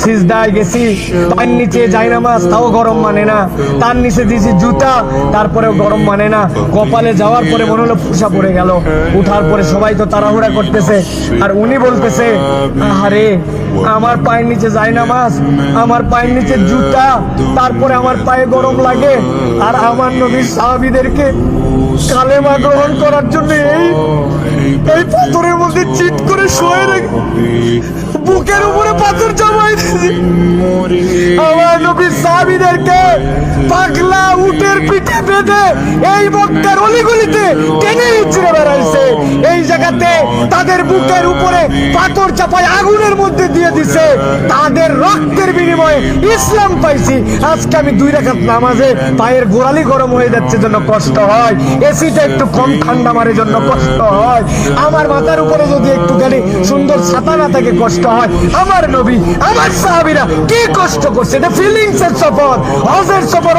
সিজদায় গেছি, পায়ের নিচে জায়নামাজ, তাও গরম মানে না। তার নিচে দিয়েছি জুতা, তারপরেও গরম মানে না। কপালে যাওয়ার পরে মনে হলো ফুসা পড়ে গেল। উঠার পরে সবাই তো তাড়াহুড়া করতেছে, আর উনি বলতেছে, আরে আমার পায়ের নিচে জায়নামাজ, আমার পায়ের নিচে জুতা, তারপরে আমার পায়ে গরম লাগে। আর আমার নবীর সাহাবীদেরকে কালেমা গ্রহণ করার জন্য এই পাথরের মধ্যে চিৎ করে শুয়ে রেখে বুকের উপরে পাথর জমাই দিয়েছে। আমার নবীর সাহাবীদেরকে পাগলা উটের পিঠে বেঁধে এই মক্কার অলিগলিতে টেনে হিচড়ে বেড়াইছে। এই জায়গাতে তাদের বুকের উপরে পাথর চাপায় আগুনের মধ্যে দিয়ে দিছে। তাদের রক্তের বিনিময়ে ইসলাম পাইছি। আজকে আমি 2 রাকাত নামাজে পায়ের গোড়ালি গরম হয়ে যাচ্ছে জন্য কষ্ট হয়, এসিটা একটু কম ঠান্ডা মারে জন্য কষ্ট হয়, আমার মাথার উপরে যদি একটুখানি সুন্দর ছাতা না থাকে কষ্ট হয়। আমার নবী, আমার সাহাবীরা কি কষ্ট করছে, এটা ফিলিংস এর সফর, হজের সফর।